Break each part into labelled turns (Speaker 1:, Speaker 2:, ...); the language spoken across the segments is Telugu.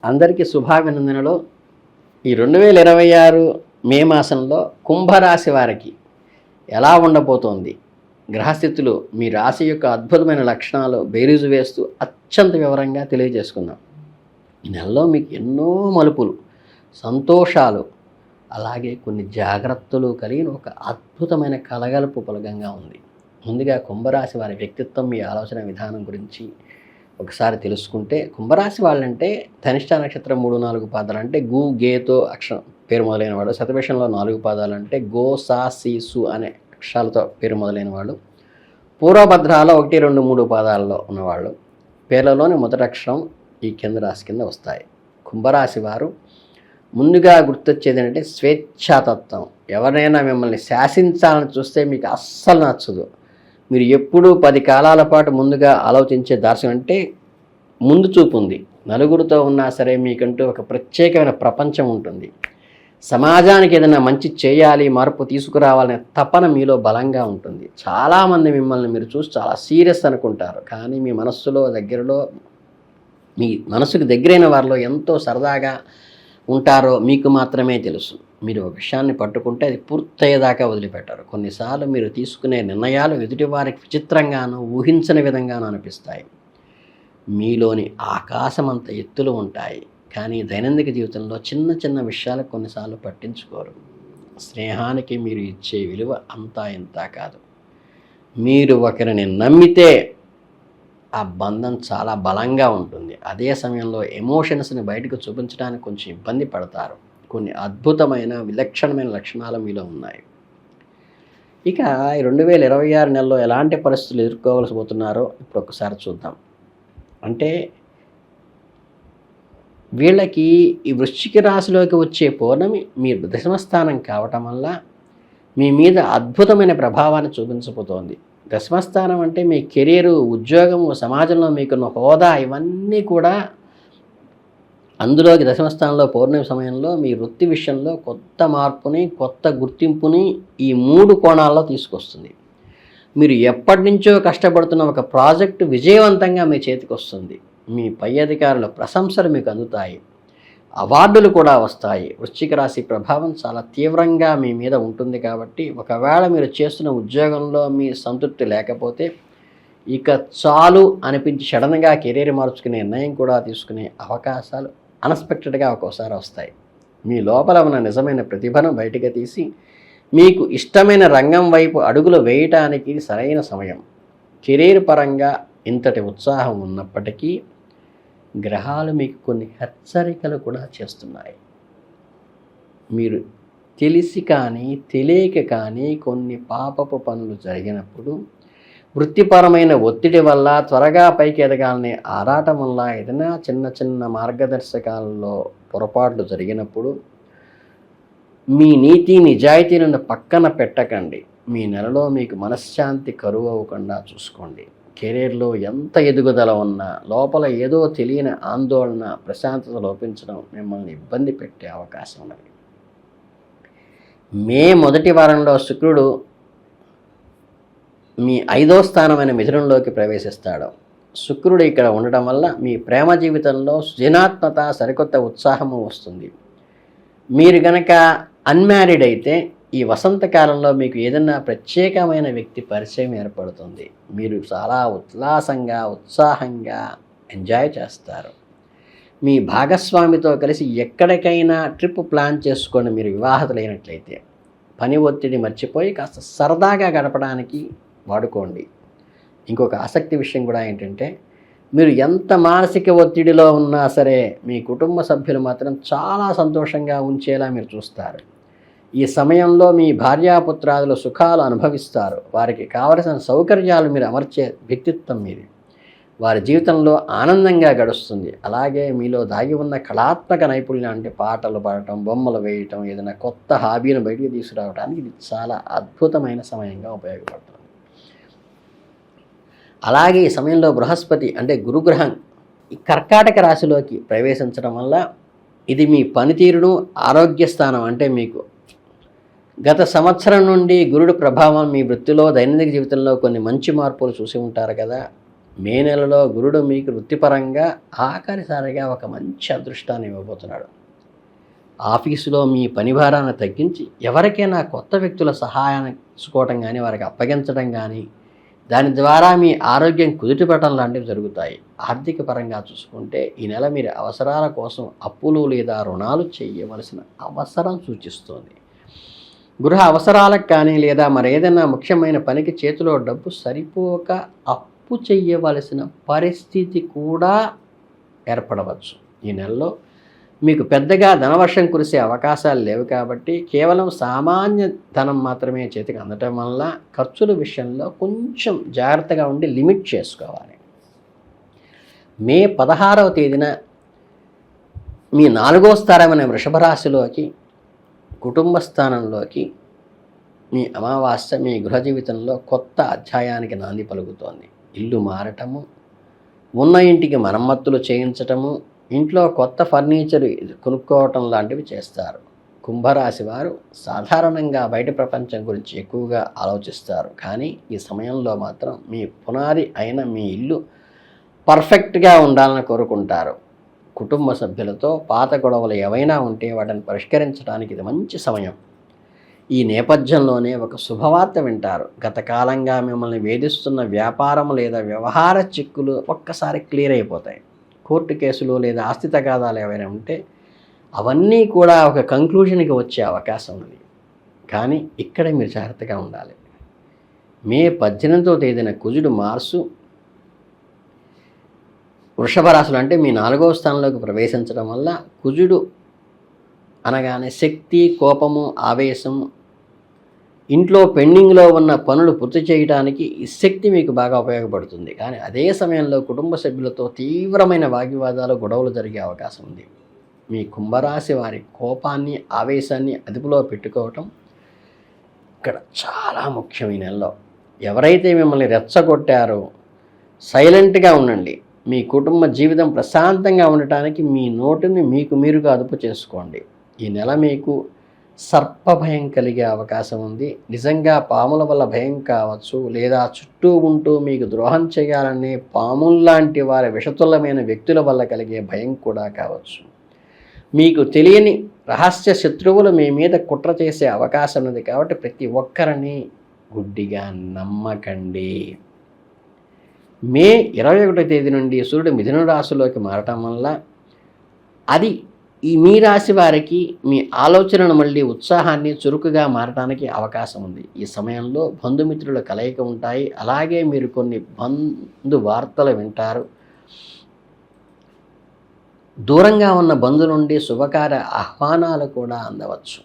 Speaker 1: అందరికీ శుభాభినందనలు. ఈ 2026 మే మాసంలో కుంభరాశి వారికి ఎలా ఉండబోతోంది, గ్రహస్థితులు, మీ రాశి యొక్క అద్భుతమైన లక్షణాలు బేరీజు వేస్తూ అత్యంత వివరంగా తెలియజేసుకుందాం. ఈ నెలలో మీకు ఎన్నో మలుపులు, సంతోషాలు, అలాగే కొన్ని జాగ్రత్తలు కలిగిన ఒక అద్భుతమైన కలగలుపు పొలగంగా ఉంది. ముందుగా కుంభరాశి వారి వ్యక్తిత్వం, మీ ఆలోచన విధానం గురించి ఒకసారి తెలుసుకుంటే, కుంభరాశి వాళ్ళంటే ధనిష్ట నక్షత్రం 3-4 పాదాలు అంటే గు గేతో అక్షరం పేరు మొదలైన వాడు, శతభిషంలో 4 పాదాలు అంటే గో సా సి సు అనే అక్షరాలతో పేరు మొదలైన వాళ్ళు, పూర్వభద్రాలో 1, 2, 3 పాదాలలో ఉన్నవాళ్ళు, పేర్లలోని మొదటి అక్షరం ఈ కింద రాశి కింద వస్తాయి. కుంభరాశి వారు ముందుగా గుర్తొచ్చేది ఏంటంటే స్వేచ్ఛాతత్వం. ఎవరైనా మిమ్మల్ని శాసించాలని చూస్తే మీకు అస్సలు నచ్చదు. మీరు ఎప్పుడూ 10 కాలాల పాటు ముందుగా ఆలోచించే దార్శనం అంటే ముందు చూపు ఉంది. నలుగురితో ఉన్నా సరే మీకంటూ ఒక ప్రత్యేకమైన ప్రపంచం ఉంటుంది. సమాజానికి ఏదైనా మంచి చేయాలి, మార్పు తీసుకురావాలనే తపన మీలో బలంగా ఉంటుంది. చాలామంది మిమ్మల్ని మీరు చూసి చాలా సీరియస్ అనుకుంటారు, కానీ మీ మనస్సులో దగ్గరలో, మీ మనసుకు దగ్గరైన వారిలో ఎంతో సరదాగా ఉంటారో మీకు మాత్రమే తెలుసు. మీరు ఒక విషయాన్ని పట్టుకుంటే అది పూర్తయ్యేదాకా వదిలిపెట్టారు. కొన్నిసార్లు మీరు తీసుకునే నిర్ణయాలు ఎదుటివారికి విచిత్రంగానూ ఊహించని విధంగానూ అనిపిస్తాయి. మీలోని ఆకాశమంత ఎత్తులు ఉంటాయి, కానీ దైనందిక జీవితంలో చిన్న చిన్న విషయాలు కొన్నిసార్లు పట్టించుకోరు. స్నేహానికి మీరు ఇచ్చే విలువ అంతా ఇంత కాదు. మీరు ఒకరిని నమ్మితే ఆ బంధం చాలా బలంగా ఉంటుంది. అదే సమయంలో ఎమోషన్స్ని బయటకు చూపించడానికి కొంచెం ఇబ్బంది పడతారు. కొన్ని అద్భుతమైన విలక్షణమైన లక్షణాలు మీలో ఉన్నాయి. ఇక 2026 నెలలో ఎలాంటి పరిస్థితులు ఎదుర్కోవాల్సి పోతున్నారో ఇప్పుడు ఒకసారి చూద్దాం. అంటే వీళ్ళకి ఈ వృశ్చిక రాశిలోకి వచ్చే పౌర్ణమి మీ దశమస్థానం కావటం వల్ల మీ మీద అద్భుతమైన ప్రభావాన్ని చూపించబోతోంది. దశమస్థానం అంటే మీ కెరీరు, ఉద్యోగము, సమాజంలో మీకున్న హోదా, ఇవన్నీ కూడా అందులోకి దశమస్థానంలో పౌర్ణమి సమయంలో మీ వృత్తి విషయంలో కొత్త మార్పుని, కొత్త గుర్తింపుని ఈ 3 కోణాల్లో తీసుకొస్తుంది. మీరు ఎప్పటి నుంచో కష్టపడుతున్న ఒక ప్రాజెక్టు విజయవంతంగా మీ చేతికి వస్తుంది. మీ పై అధికారుల ప్రశంసలు మీకు అందుతాయి, అవార్డులు కూడా వస్తాయి. వృశ్చిక రాశి ప్రభావం చాలా తీవ్రంగా మీ మీద ఉంటుంది కాబట్టి ఒకవేళ మీరు చేస్తున్న ఉద్యోగంలో మీ సంతృప్తి లేకపోతే ఇక చాలు అనిపించి సడన్గా కెరీర్ మార్చుకునే నిర్ణయం కూడా తీసుకునే అవకాశాలు అన్ఎక్స్పెక్టెడ్గా ఒక్కోసారి వస్తాయి. మీ లోపల ఉన్న నిజమైన ప్రతిభను బయటకు తీసి మీకు ఇష్టమైన రంగం వైపు అడుగులు వేయటానికి సరైన సమయం. కెరీర్ పరంగా ఇంతటి ఉత్సాహం ఉన్నప్పటికీ గ్రహాలు మీకు కొన్ని హెచ్చరికలు కూడా చేస్తున్నాయి. మీరు తెలిసి కానీ తెలియక కానీ కొన్ని పాపపు పనులు జరిగినప్పుడు, వృత్తిపరమైన ఒత్తిడి వల్ల, త్వరగా పైకి ఎదగాలనే ఆరాటం వల్ల, ఏదైనా చిన్న చిన్న మార్గదర్శకాలలో పొరపాట్లు జరిగినప్పుడు మీ నీతి నిజాయితీలను పక్కన పెట్టకండి. మీ నెలలో మీకు మనశ్శాంతి కరువు అవ్వకుండా చూసుకోండి. కెరీర్లో ఎంత ఎదుగుదల ఉన్నా లోపల ఏదో తెలియని ఆందోళన, ప్రశాంతత లోపించడం మిమ్మల్ని ఇబ్బంది పెట్టే అవకాశం ఉన్నది. మే మొదటి వారంలో శుక్రుడు మీ 5వ స్థానమైన మిథునంలోకి ప్రవేశిస్తాడు. శుక్రుడు ఇక్కడ ఉండడం వల్ల మీ ప్రేమ జీవితంలో సృజనాత్మక, సరికొత్త ఉత్సాహము వస్తుంది. మీరు గనక అన్మ్యారీడ్ అయితే ఈ వసంతకాలంలో మీకు ఏదైనా ప్రత్యేకమైన వ్యక్తి పరిచయం ఏర్పడుతుంది. మీరు చాలా ఉల్లాసంగా, ఉత్సాహంగా ఎంజాయ్ చేస్తారు. మీ భాగస్వామితో కలిసి ఎక్కడికైనా ట్రిప్ ప్లాన్ చేసుకొని మీరు వివాహితులైనట్లయితే పని ఒత్తిడి మర్చిపోయి కాస్త సరదాగా గడపడానికి వాడుకోండి. ఇంకొక ఆసక్తి విషయం కూడా ఏంటంటే, మీరు ఎంత మానసిక ఒత్తిడిలో ఉన్నా సరే మీ కుటుంబ సభ్యులు మాత్రం చాలా సంతోషంగా ఉంచేలా మీరు చూస్తారు. ఈ సమయంలో మీ భార్యాపుత్రాదుల సుఖాలు అనుభవిస్తారు. వారికి కావలసిన సౌకర్యాలు మీరు అమర్చే వ్యక్తిత్వం మీది. వారి జీవితంలో ఆనందంగా గడుస్తుంది. అలాగే మీలో దాగి ఉన్న కళాత్మక నైపుణ్యం అంటే పాటలు పాడటం, బొమ్మలు వేయటం, ఏదైనా కొత్త హాబీని బయటికి తీసుకురావడానికి ఇది చాలా అద్భుతమైన సమయంగా ఉపయోగపడుతుంది. అలాగే ఈ సమయంలో బృహస్పతి అంటే గురుగ్రహం ఈ కర్కాటక రాశిలోకి ప్రవేశించడం వల్ల ఇది మీ పనితీరును, ఆరోగ్య స్థానం అంటే మీకు గత సంవత్సరం నుండి గురుడు ప్రభావం మీ వృత్తిలో, దైనందిక జీవితంలో కొన్ని మంచి మార్పులు చూసి ఉంటారు కదా. మే నెలలో గురుడు మీకు వృత్తిపరంగా ఆఖరిసారిగా ఒక మంచి అదృష్టాన్ని ఇవ్వబోతున్నాడు. ఆఫీసులో మీ పని భారాన్ని తగ్గించి ఎవరికైనా కొత్త వ్యక్తుల సహాయాన్ని తీసుకోవటం కానీ వారికి అప్పగించడం కానీ దాని ద్వారా మీ ఆరోగ్యం కుదుటపడటం లాంటివి జరుగుతాయి. ఆర్థిక పరంగా చూసుకుంటే ఈ నెల మీరు అవసరాల కోసం అప్పులు లేదా రుణాలు చేయవలసిన అవసరం సూచిస్తోంది. గృహ అవసరాలకు కానీ లేదా మరేదైనా ముఖ్యమైన పనికి చేతిలో డబ్బు సరిపోక అప్పు చేయవలసిన పరిస్థితి కూడా ఏర్పడవచ్చు. ఈ నెలలో మీకు పెద్దగా ధనవర్షం కురిసే అవకాశాలు లేవు కాబట్టి కేవలం సామాన్య ధనం మాత్రమే చేతికి అందటం వల్ల ఖర్చుల విషయంలో కొంచెం జాగ్రత్తగా ఉండి లిమిట్ చేసుకోవాలి. మే 16వ తేదీన మీ 4వ స్థానమైన వృషభ రాశిలోకి కుటుంబ స్థానంలోకి మీ అమావాస్య మీ గృహ జీవితంలో కొత్త అధ్యాయానికి నాంది పలుకుతోంది. ఇల్లు మారటము, ఉన్న ఇంటికి మరమ్మతులు చేయించటము, ఇంట్లో కొత్త ఫర్నిచర్ కొనుక్కోవటం లాంటివి చేస్తారు. కుంభరాశి వారు సాధారణంగా బయట ప్రపంచం గురించి ఎక్కువగా ఆలోచిస్తారు. కానీ ఈ సమయంలో మాత్రం మీ పునాది అయిన మీ ఇల్లు పర్ఫెక్ట్గా ఉండాలని కోరుకుంటారు. కుటుంబ సభ్యులతో పాత గొడవలు ఏవైనా ఉంటే వాటిని పరిష్కరించడానికి ఇది మంచి సమయం. ఈ నేపథ్యంలోనే ఒక శుభవార్త వింటారు. గత కాలంగా మిమ్మల్ని వేధిస్తున్న వ్యాపారం లేదా వ్యవహార చిక్కులు ఒక్కసారి క్లియర్ అయిపోతాయి. కోర్టు కేసులు లేదా ఆస్తి తగాదాలు ఏవైనా ఉంటే అవన్నీ కూడా ఒక కంక్లూజన్కి వచ్చే అవకాశం ఉంది. కానీ ఇక్కడ మీరు జాగ్రత్తగా ఉండాలి. మే 18వ తేదీన కుజుడు మార్సు వృషభ రాశులు అంటే మీ 4వ స్థానంలోకి ప్రవేశించడం వల్ల కుజుడు అనగానే శక్తి, కోపము, ఆవేశం, ఇంట్లో పెండింగ్లో ఉన్న పనులు పూర్తి చేయడానికి ఈ శక్తి మీకు బాగా ఉపయోగపడుతుంది. కానీ అదే సమయంలో కుటుంబ సభ్యులతో తీవ్రమైన వాగ్వివాదాలు, గొడవలు జరిగే అవకాశం ఉంది. మీ కుంభరాశి వారి కోపాన్ని, ఆవేశాన్ని అదుపులో పెట్టుకోవటం ఇక్కడ చాలా ముఖ్యం. ఈ నెలలో ఎవరైతే మిమ్మల్ని రెచ్చగొట్టారో సైలెంట్గా ఉండండి. మీ కుటుంబ జీవితం ప్రశాంతంగా ఉండటానికి మీ నోటిని మీకు మీరుగా అదుపు చేసుకోండి. ఈ నెల మీకు సర్ప భయం కలిగే అవకాశం ఉంది. నిజంగా పాముల వల్ల భయం కావచ్చు, లేదా చుట్టూ ఉంటూ మీకు ద్రోహం చేయాలనే పాముల్లాంటి వారి విషతుల్యమైన వ్యక్తుల వల్ల కలిగే భయం కూడా కావచ్చు. మీకు తెలియని రహస్య శత్రువులు మీ మీద కుట్ర చేసే అవకాశం ఉంది కాబట్టి ప్రతి ఒక్కరిని గుడ్డిగా నమ్మకండి. మే 21వ తేదీ నుండి సూర్యుడు మిథున రాశిలోకి మారటం వల్ల అది ఈ మీ రాశి వారికి మీ ఆలోచనను మళ్ళీ ఉత్సాహాన్ని, చురుకుగా మారడానికి అవకాశం ఉంది. ఈ సమయంలో బంధుమిత్రుల కలయిక ఉంటాయి. అలాగే మీరు కొన్ని బంధు వార్తలు వింటారు. దూరంగా ఉన్న బంధు నుండి శుభకార్య ఆహ్వానాలు కూడా అందవచ్చు.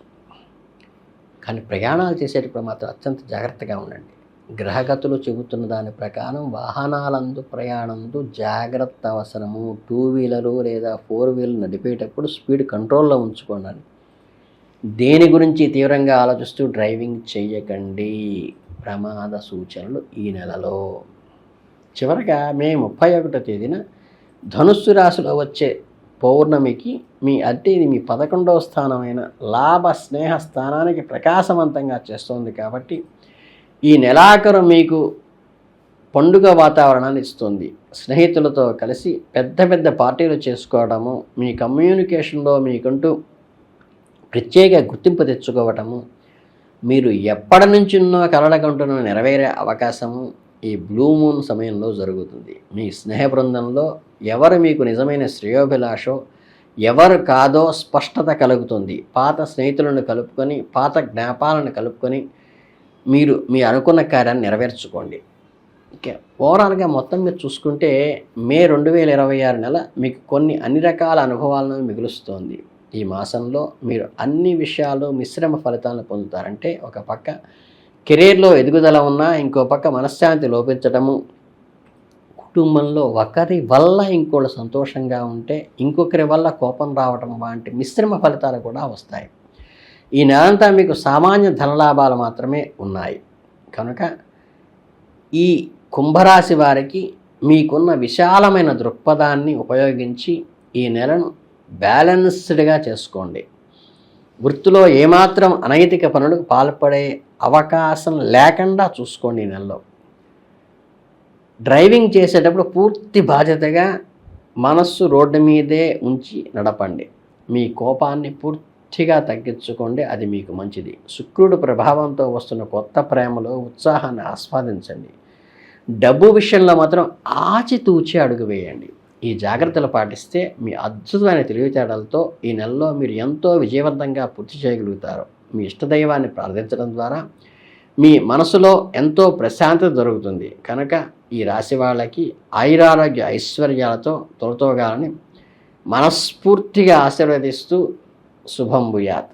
Speaker 1: కానీ ప్రయాణాలు చేసేటప్పుడు మాత్రం అత్యంత జాగ్రత్తగా ఉండండి. గ్రహగతులు చెబుతున్న దాని ప్రకారం వాహనాలందు ప్రయాణంలో జాగ్రత్త అవసరము. 2 వీలరు లేదా 4 వీలర్ నడిపేటప్పుడు స్పీడ్ కంట్రోల్లో ఉంచుకోండి. దేని గురించి తీవ్రంగా ఆలోచిస్తూ డ్రైవింగ్ చేయకండి. ప్రమాద సూచనలు ఈ నెలలో. చివరగా మే 31వ తేదీన ధనుస్సు రాశిలో వచ్చే పౌర్ణమికి ఇది మీ 11వ స్థానమైన లాభ స్నేహ స్థానానికి ప్రకాశవంతంగా చేస్తుంది. కాబట్టి ఈ నెలాఖరు మీకు పండుగ వాతావరణాన్ని ఇస్తుంది. స్నేహితులతో కలిసి పెద్ద పెద్ద పార్టీలు చేసుకోవడము, మీ కమ్యూనికేషన్లో మీకంటూ ప్రత్యేక గుర్తింపు తెచ్చుకోవటము, మీరు ఎప్పటి నుంచిన్నో కలలకంటున్న నెరవేరే అవకాశము ఈ బ్లూ మూన్ సమయంలో జరుగుతుంది. మీ స్నేహ బృందంలో ఎవరు మీకు నిజమైన శ్రేయోభిలాషో ఎవరు కాదో స్పష్టత కలుగుతుంది. పాత స్నేహితులను కలుపుకొని, పాత జ్ఞాపాలను కలుపుకొని మీరు మీ అనుకున్న కార్యాన్ని నెరవేర్చుకోండి. ఓకే, ఓవరాల్గా మొత్తం మీరు చూసుకుంటే మే 2026 నెల మీకు అన్ని రకాల అనుభవాలను మిగులుస్తోంది. ఈ మాసంలో మీరు అన్ని విషయాలు మిశ్రమ ఫలితాలను పొందుతారంటే ఒక పక్క కెరీర్లో ఎదుగుదల ఉన్నా, ఇంకో పక్క మనశ్శాంతి లోపించడము, కుటుంబంలో ఒకరి వల్ల ఇంకోళ్ళు సంతోషంగా ఉంటే ఇంకొకరి వల్ల కోపం రావడం వంటి మిశ్రమ ఫలితాలు కూడా వస్తాయి. ఈ నెలంతా మీకు సామాన్య ధనలాభాలు మాత్రమే ఉన్నాయి. కనుక ఈ కుంభరాశి వారికి మీకున్న విశాలమైన దృక్పథాన్ని ఉపయోగించి ఈ నెలను బ్యాలెన్స్డ్గా చేసుకోండి. వృత్తిలో ఏమాత్రం అనైతిక పనులకు పాల్పడే అవకాశం లేకుండా చూసుకోండి. ఈ నెలలో డ్రైవింగ్ చేసేటప్పుడు పూర్తి బాధ్యతగా మనస్సు రోడ్డు మీదే ఉంచి నడపండి. మీ కోపాన్ని పూర్తిగా తగ్గించుకోండి, అది మీకు మంచిది. శుక్రుడు ప్రభావంతో వస్తున్న కొత్త ప్రేమలో ఉత్సాహాన్ని ఆస్వాదించండి. డబ్బు విషయంలో మాత్రం ఆచితూచి అడుగు వేయండి. ఈ జాగ్రత్తలు పాటిస్తే మీ అద్భుతమైన తెలివితేటలతో ఈ నెలలో మీరు ఎంతో విజయవంతంగా పూర్తి చేయగలుగుతారు. మీ ఇష్టదైవాన్ని ప్రార్థించడం ద్వారా మీ మనసులో ఎంతో ప్రశాంతత దొరుకుతుంది. కనుక ఈ రాశి వాళ్ళకి ఆయురారోగ్య ఐశ్వర్యాలతో తొలతోగాలని మనస్ఫూర్తిగా ఆశీర్వదిస్తూ శుభం భూయాత్.